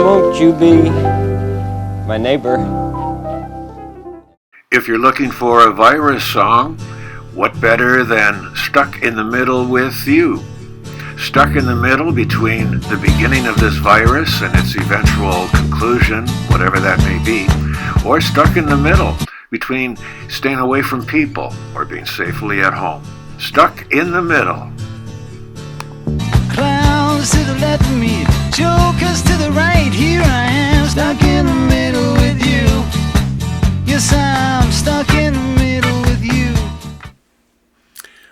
won't you be my neighbor? If you're looking for a virus song, what better than Stuck in the Middle with You? Stuck in the middle between the beginning of this virus and its eventual conclusion, whatever that may be, or stuck in the middle between staying away from people or being safely at home. Stuck in the middle. Clowns to the left of me, jokers to the right. Here I am, stuck in the middle with you. Yes, I'm stuck in the middle with you.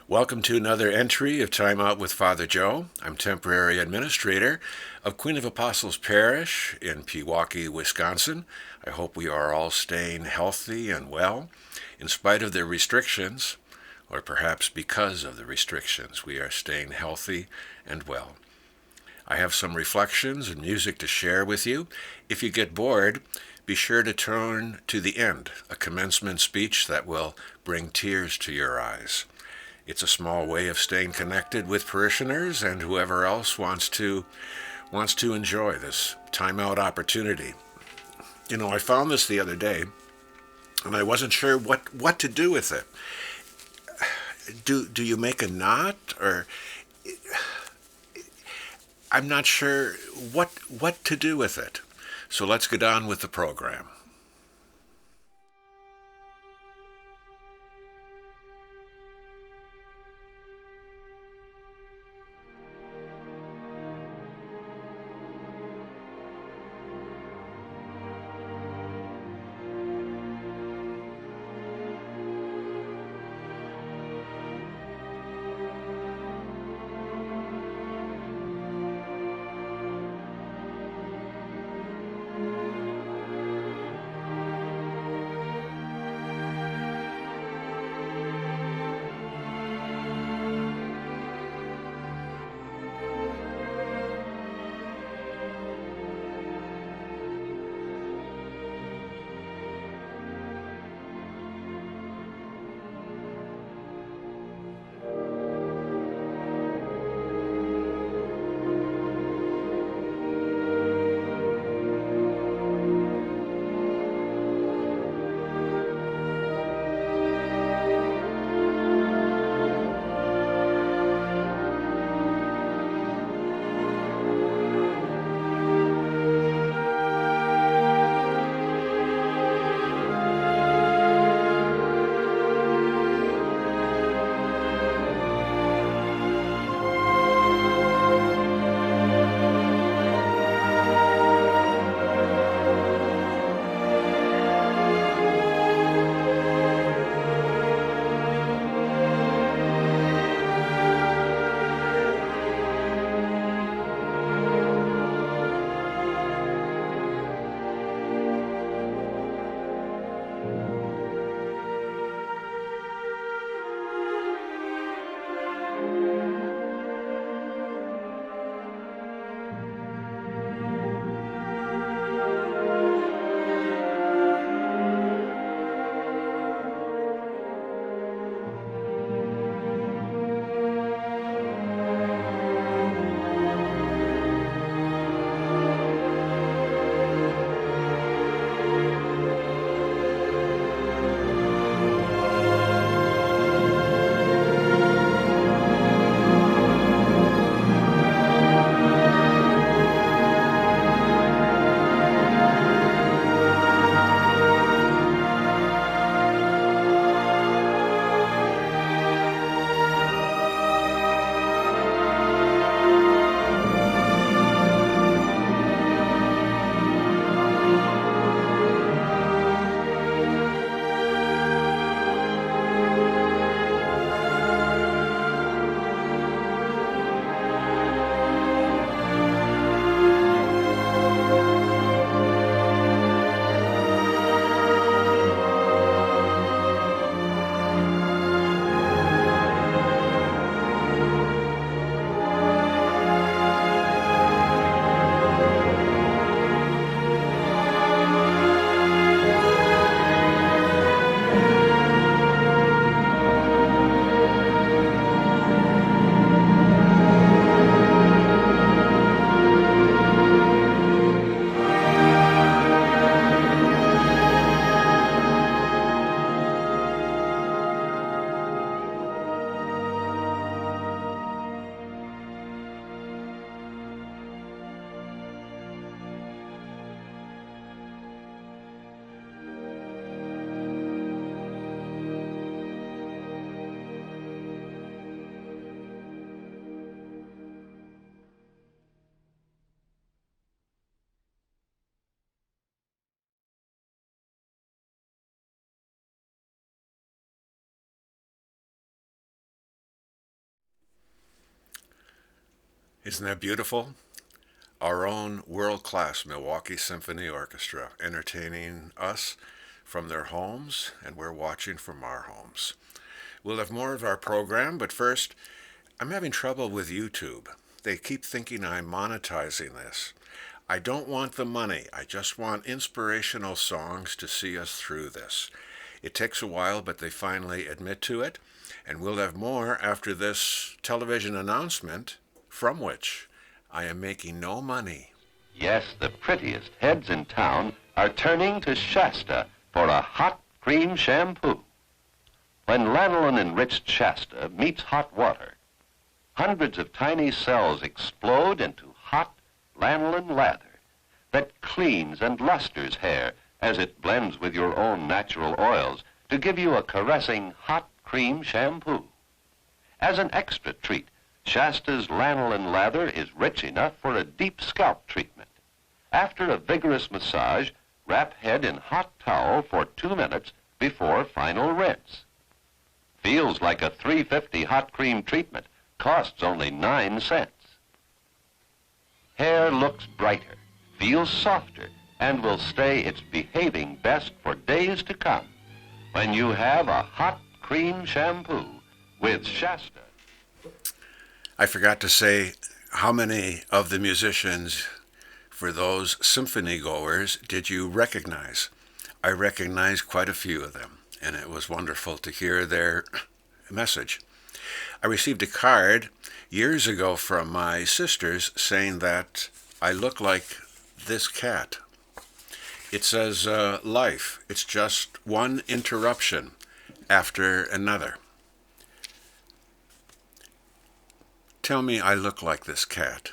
Welcome to another entry of Time Out with Father Joe. I'm temporary administrator of Queen of Apostles Parish in Pewaukee, Wisconsin. I hope we are all staying healthy and well in spite of the restrictions, or perhaps because of the restrictions, we are staying healthy and well. I have some reflections and music to share with you. If you get bored, be sure to turn to the end, a commencement speech that will bring tears to your eyes. It's a small way of staying connected with parishioners and whoever else wants to enjoy this timeout opportunity. You know, I found this the other day, and I wasn't sure what to do with it. Do you make a knot, or I'm not sure what to do with it. So let's get on with the program. Isn't that beautiful? Our own world-class Milwaukee Symphony Orchestra entertaining us from their homes, and we're watching from our homes. We'll have more of our program, but first, I'm having trouble with YouTube. They keep thinking I'm monetizing this. I don't want the money. I just want inspirational songs to see us through this. It takes a while, but they finally admit to it, and we'll have more after this television announcement, from which I am making no money. Yes, the prettiest heads in town are turning to Shasta for a hot cream shampoo. When lanolin-enriched Shasta meets hot water, hundreds of tiny cells explode into hot lanolin lather that cleans and lusters hair as it blends with your own natural oils to give you a caressing hot cream shampoo. As an extra treat, Shasta's lanolin lather is rich enough for a deep scalp treatment. After a vigorous massage, wrap head in hot towel for 2 minutes before final rinse. Feels like a $3.50 hot cream treatment, costs only 9 cents. Hair looks brighter, feels softer, and will stay its behaving best for days to come when you have a hot cream shampoo with Shasta. I forgot to say how many of the musicians for those symphony goers did you recognize? I recognized quite a few of them, and it was wonderful to hear their message. I received a card years ago from my sisters saying that I look like this cat. It says, life, it's just one interruption after another. Tell me I look like this cat.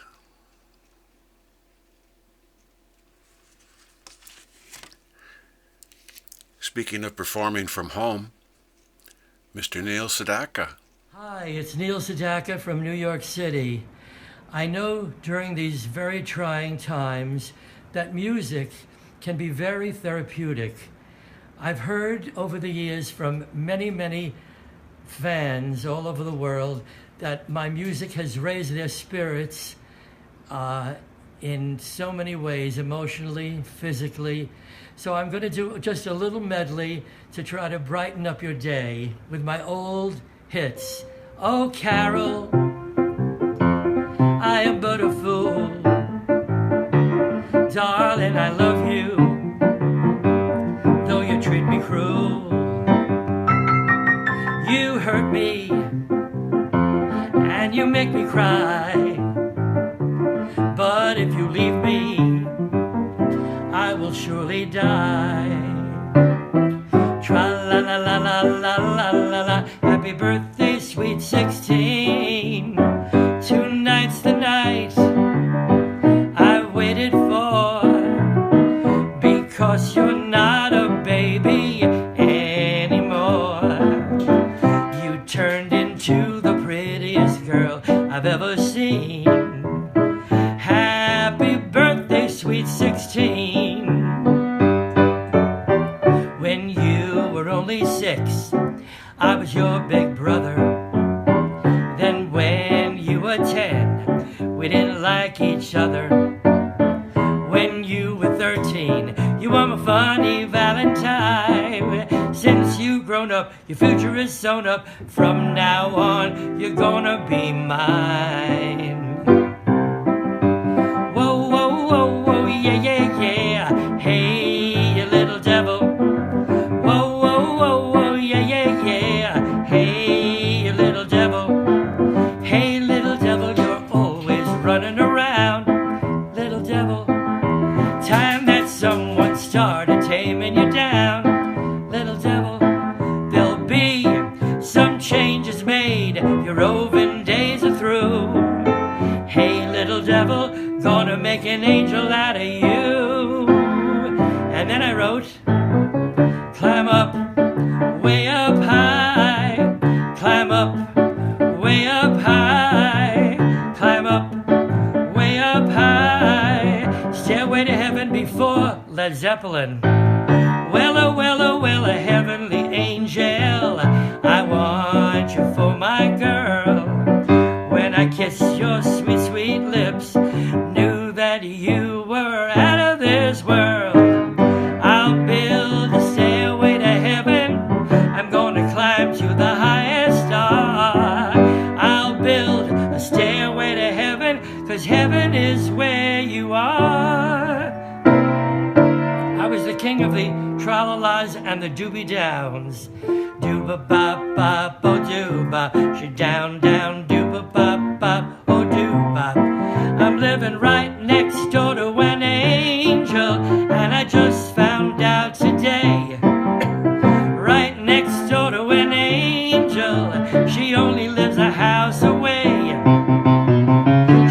Speaking of performing from home, Mr. Neil Sedaka. Hi, it's Neil Sedaka from New York City. I know during these very trying times that music can be very therapeutic. I've heard over the years from many fans all over the world that my music has raised their spirits in so many ways, emotionally, physically. So I'm going to do just a little medley to try to brighten up your day with my old hits. Oh, Carol, I am but a fool. Darling, I love you, though you treat me cruel. You hurt me, and you make me cry. But if you leave me, I will surely die. Tra-la-la-la-la-la-la-la-la. Happy birthday, sweet 16. Tonight's the night I've waited for, because you're not a baby anymore. You turned into the prettiest girl I've ever seen. Happy birthday, sweet 16. When you were only 6, I was your big brother. Then when you were 10, we didn't like each other. When you were 13, you were my funny Valentine. Since you've grown up, your future is sewn up. From now on, you're gonna be mine. Whoa, whoa, whoa, whoa, yeah, yeah, yeah. Hey, you little devil. Whoa, whoa, whoa, whoa, yeah, yeah, yeah. Hey, you little devil. Hey, little devil, you're always running around. Little devil, time that someone started taming you down. Little devil, there'll be some changes made. Your roving days are through. Hey, little devil, gonna make an angel out of you. And then I wrote, climb up, way up high. Climb up, way up high. Climb up, way up high. Stairway to heaven before Led Zeppelin. Well, oh, well, oh, well, a heavenly angel, I want you for my girl. When I kiss your sweet, sweet you were out of this world. I'll build a stairway to heaven. I'm gonna climb to the highest star. I'll build a stairway to heaven, 'cause heaven is where you are. I was the king of the tra-la-las and the doobie-downs. Dooba-bop-bop, oh dooba, she down, down, dooba-bop-bop, oh dooba. I'm living right next door to an angel, and I just found out today. Right next door to an angel, she only lives a house away.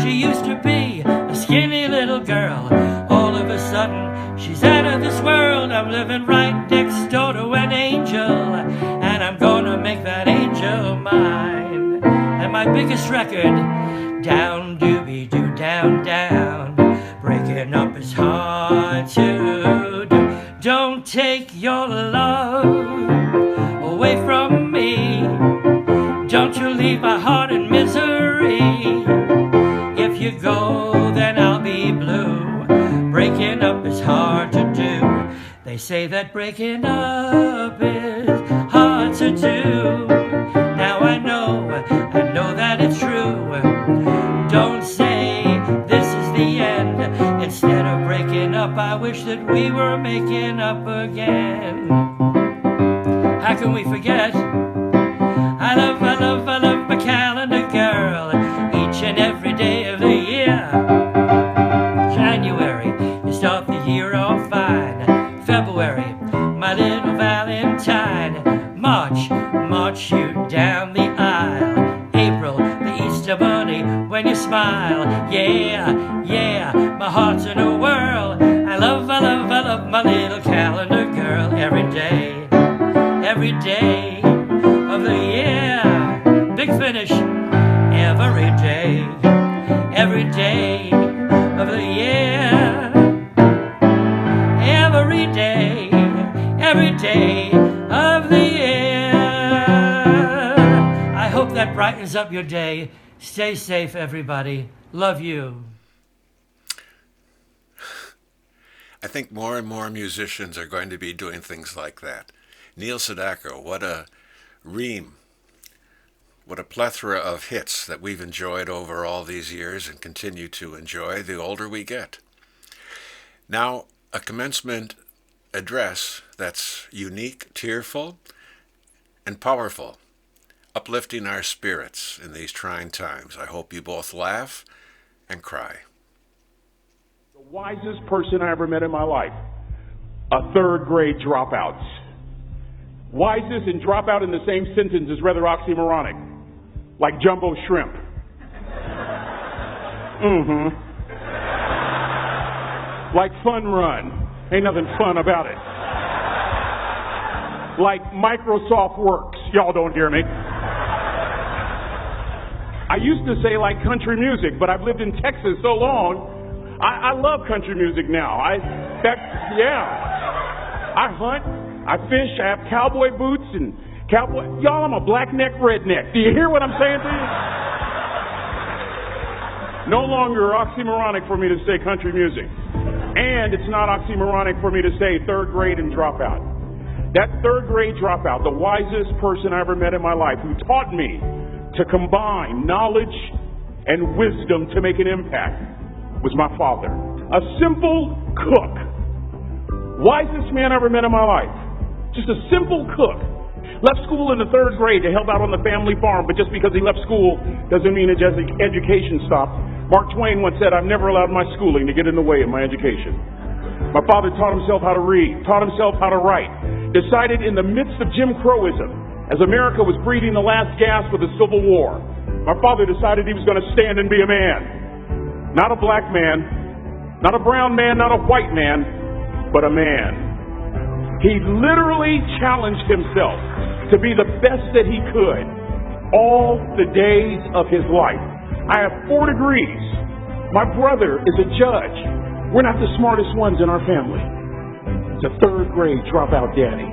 She used to be a skinny little girl. All of a sudden, she's out of this world. I'm living right next door to an angel, and I'm gonna make that angel mine. And my biggest record, down doobie doo, down, down. Breaking up is hard to do. Don't take your love away from me. Don't you leave my heart in misery. If you go, then I'll be blue. Breaking up is hard to do. They say that breaking up is hard to do. Now I know that it's true. Don't say this is the end. Instead of breaking up, I wish that we were making up again. How can we forget? I love my calendar girl each and every day of the year. January, you start the year off fine. February, my little Valentine. March, you down the aisle. April, the Easter bunny when you smile. Yeah, my heart's in a whirl. I love my little calendar girl every day of the year. Big finish, every day of the year. Every day of the year. I hope that brightens up your day. Stay safe, everybody. Love you. I think more and more musicians are going to be doing things like that. Neil Sedaka, what a ream, what a plethora of hits that we've enjoyed over all these years and continue to enjoy the older we get. Now, a commencement address that's unique, tearful, and powerful, uplifting our spirits in these trying times. I hope you both laugh and cry. The wisest person I ever met in my life, a third grade dropout. Wisest and dropout in the same sentence is rather oxymoronic, like jumbo shrimp. Like fun run. Ain't nothing fun about it. Like Microsoft Works. Y'all don't hear me. I used to say like country music, but I've lived in Texas so long, I love country music now. I hunt, I fish, I have cowboy boots and cowboy. Y'all, I'm a black neck redneck. Do you hear what I'm saying to you? No longer oxymoronic for me to say country music. And it's not oxymoronic for me to say third grade and dropout. That third grade dropout, the wisest person I ever met in my life, who taught me to combine knowledge and wisdom to make an impact, was my father. A simple cook. Wisest man I ever met in my life. Just a simple cook. Left school in the third grade to help out on the family farm, but just because he left school doesn't mean his education stopped. Mark Twain once said, "I've never allowed my schooling to get in the way of my education." My father taught himself how to read, taught himself how to write, decided in the midst of Jim Crowism, as America was breathing the last gasp of the Civil War, my father decided he was going to stand and be a man. Not a black man, not a brown man, not a white man, but a man. He literally challenged himself to be the best that he could all the days of his life. I have 4 degrees. My brother is a judge. We're not the smartest ones in our family. It's a third grade dropout daddy.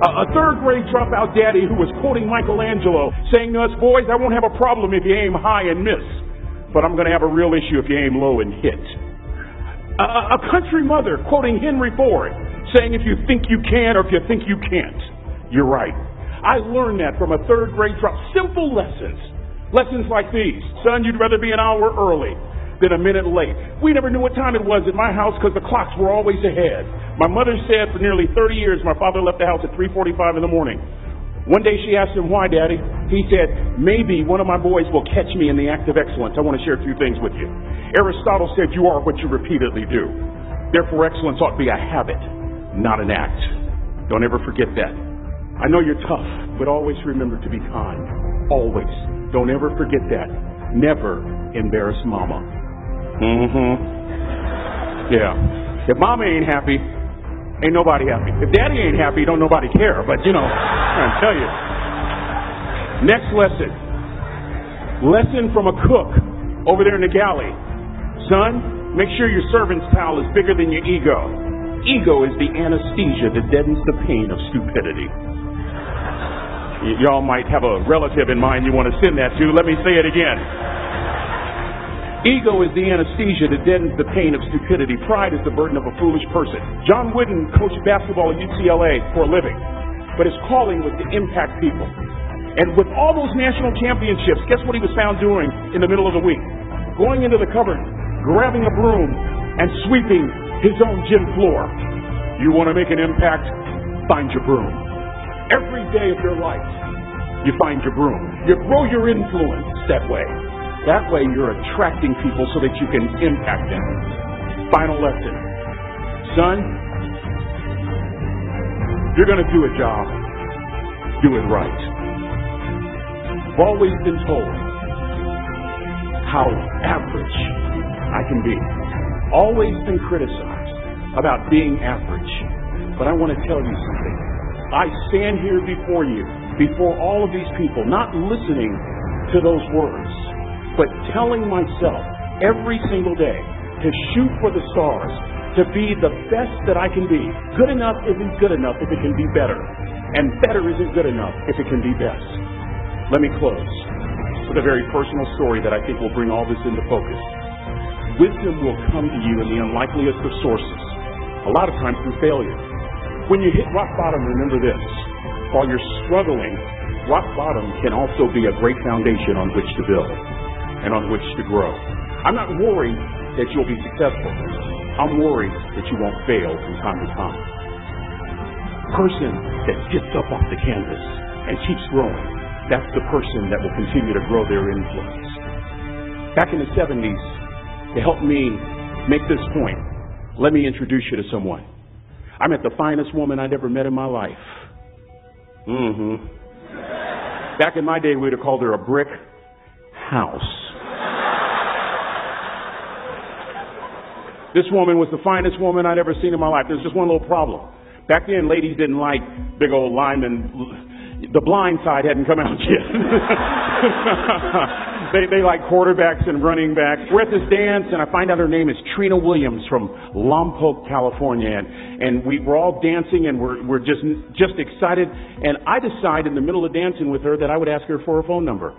A third grade dropout daddy who was quoting Michelangelo, saying to us, "Boys, I won't have a problem if you aim high and miss, but I'm going to have a real issue if you aim low and hit." A country mother quoting Henry Ford, saying if you think you can or if you think you can't, you're right. I learned that from a third grade drop. Simple lessons. Lessons like these. Son, you'd rather be an hour early than a minute late. We never knew what time it was at my house because the clocks were always ahead. My mother said for nearly 30 years my father left the house at 3:45 in the morning. One day she asked him, why, Daddy? He said, maybe one of my boys will catch me in the act of excellence. I want to share a few things with you. Aristotle said you are what you repeatedly do. Therefore, excellence ought to be a habit, not an act. Don't ever forget that. I know you're tough, but always remember to be kind. Always. Don't ever forget that. Never embarrass Mama. Yeah. If Mama ain't happy, ain't nobody happy. If Daddy ain't happy, don't nobody care. But, I'm trying to tell you. Next lesson. Lesson from a cook over there in the galley. Son, make sure your servant's towel is bigger than your ego. Ego is the anesthesia that deadens the pain of stupidity. Y'all might have a relative in mind you want to send that to. Let me say it again. Ego is the anesthesia that deadens the pain of stupidity. Pride is the burden of a foolish person. John Wooden coached basketball at UCLA for a living, but his calling was to impact people. And with all those national championships, guess what he was found doing in the middle of the week? Going into the cupboard, grabbing a broom, and sweeping his own gym floor. You want to make an impact? Find your broom. Every day of your life, you find your broom. You grow your influence that way. That way you're attracting people so that you can impact them. Final lesson. Son, you're going to do a job. Do it right. I've always been told how average I can be. Always been criticized about being average. But I want to tell you something. I stand here before you, before all of these people, not listening to those words, but telling myself every single day to shoot for the stars, to be the best that I can be. Good enough isn't good enough if it can be better, and better isn't good enough if it can be best. Let me close with a very personal story that I think will bring all this into focus. Wisdom will come to you in the unlikeliest of sources, a lot of times through failure. When you hit rock bottom, remember this. While you're struggling, rock bottom can also be a great foundation on which to build and on which to grow. I'm not worried that you'll be successful. I'm worried that you won't fail from time to time. The person that gets up off the canvas and keeps growing, that's the person that will continue to grow their influence. Back in the 70s, to help me make this point, let me introduce you to someone. I met the finest woman I'd ever met in my life. Back in my day, we'd have called her a brick house. This woman was the finest woman I'd ever seen in my life. There's just one little problem. Back then, ladies didn't like big old linemen. The Blind Side hadn't come out yet. They like quarterbacks and running backs. We're at this dance, and I find out her name is Trina Williams from Lompoc, California. And we're all dancing, and we're just excited. And I decide in the middle of dancing with her that I would ask her for her phone number.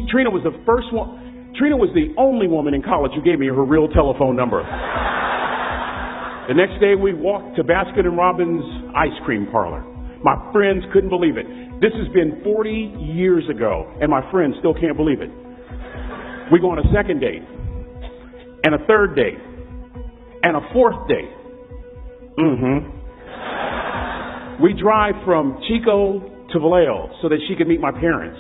Trina was the first one. Trina was the only woman in college who gave me her real telephone number. The next day, we walked to Baskin & Robbins ice cream parlor. My friends couldn't believe it. This has been 40 years ago, and my friends still can't believe it. We go on a second date, and a third date, and a fourth date. We drive from Chico to Vallejo so that she could meet my parents.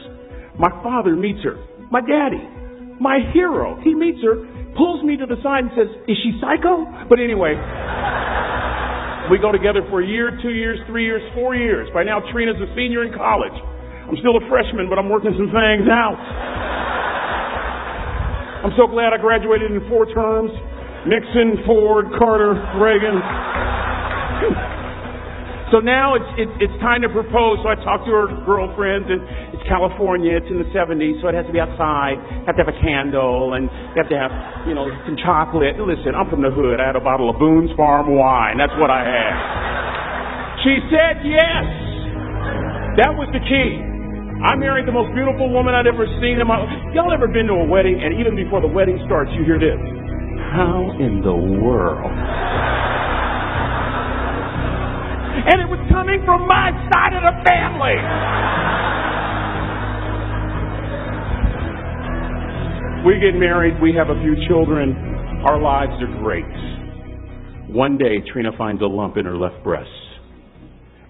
My father meets her. My daddy, my hero, he meets her, pulls me to the side and says, "Is she psycho?" But anyway, we go together for a year, 2 years, 3 years, 4 years. By now, Trina's a senior in college. I'm still a freshman, but I'm working some things out. I'm so glad I graduated in 4 terms. Nixon, Ford, Carter, Reagan. So now it's time to propose. So I talked to her girlfriends, and it's California. It's in the 70s, so it has to be outside. Have to have a candle, and you have to have, some chocolate. Listen, I'm from the hood. I had a bottle of Boone's Farm wine. That's what I had. She said yes. That was the key. I married the most beautiful woman I'd ever seen in my life. Y'all ever been to a wedding, and even before the wedding starts, you hear this? how in the world? And it was coming from my side of the family. We get married, we have a few children, our lives are great. One day, Trina finds a lump in her left breast.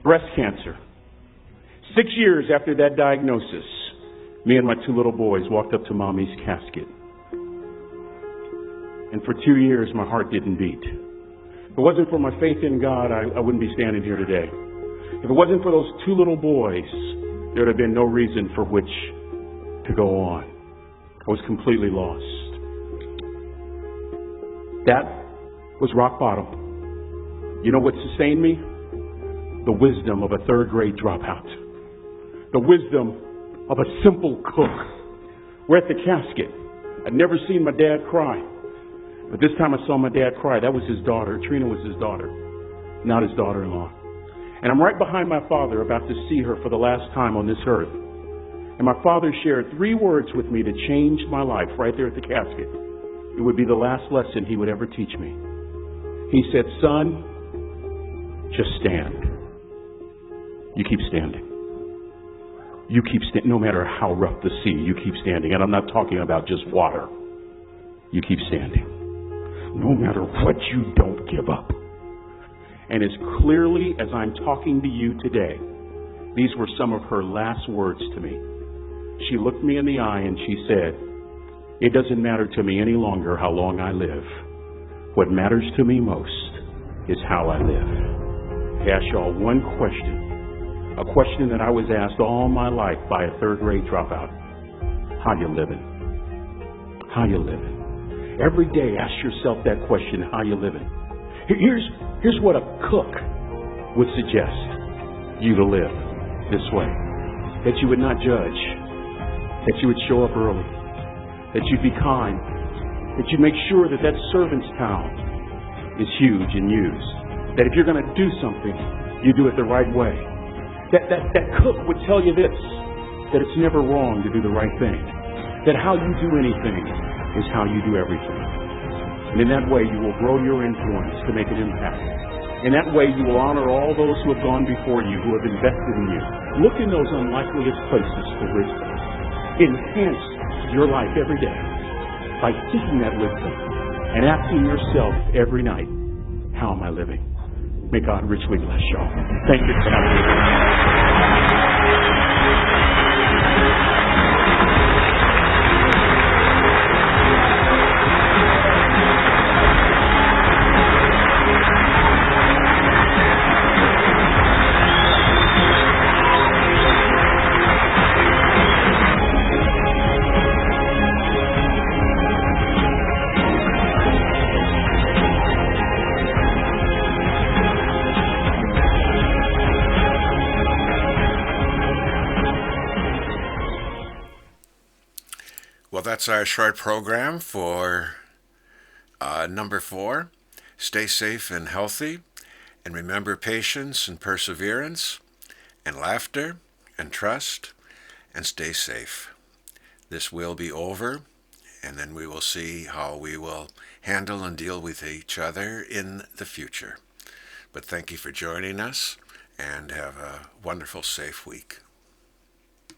Breast cancer. 6 years after that diagnosis, me and my 2 little boys walked up to Mommy's casket. And for 2 years, my heart didn't beat. If it wasn't for my faith in God, I wouldn't be standing here today. If it wasn't for those 2 little boys, there would have been no reason for which to go on. I was completely lost. That was rock bottom. You know what sustained me? The wisdom of a 3rd grade dropout. The wisdom of a simple cook. We're at the casket. I'd never seen my dad cry. But this time I saw my dad cry. That was his daughter. Trina was his daughter, not his daughter-in-law. And I'm right behind my father, about to see her for the last time on this earth. And my father shared 3 words with me that changed my life right there at the casket. It would be the last lesson he would ever teach me. He said, "Son, just stand. You keep standing. You keep standing. No matter how rough the sea, you keep standing." And I'm not talking about just water. You keep standing. No matter what, you don't give up. And as clearly as I'm talking to you today, these were some of her last words to me. She looked me in the eye and she said, "It doesn't matter to me any longer how long I live. What matters to me most is how I live." I ask y'all one question, a question that I was asked all my life by a 3rd grade dropout. How you living? How you living? Every day ask yourself that question, how you living? Here's what a cook would suggest you to live this way. That you would not judge. That you would show up early. That you'd be kind. That you'd make sure that that servant's towel is huge and used. That if you're going to do something, you do it the right way. That cook would tell you this, that it's never wrong to do the right thing. That how you do anything is how you do everything. And in that way, you will grow your influence to make an impact. In that way, you will honor all those who have gone before you, who have invested in you. Look in those unlikeliest places for wisdom. Enhance your life every day by seeking that wisdom and asking yourself every night, how am I living? May God richly bless y'all. Thank you for having me. Well, that's our short program for number 4. Stay safe and healthy, and remember patience and perseverance, and laughter and trust, and stay safe. This will be over, and then we will see how we will handle and deal with each other in the future. But thank you for joining us, and have a wonderful, safe week.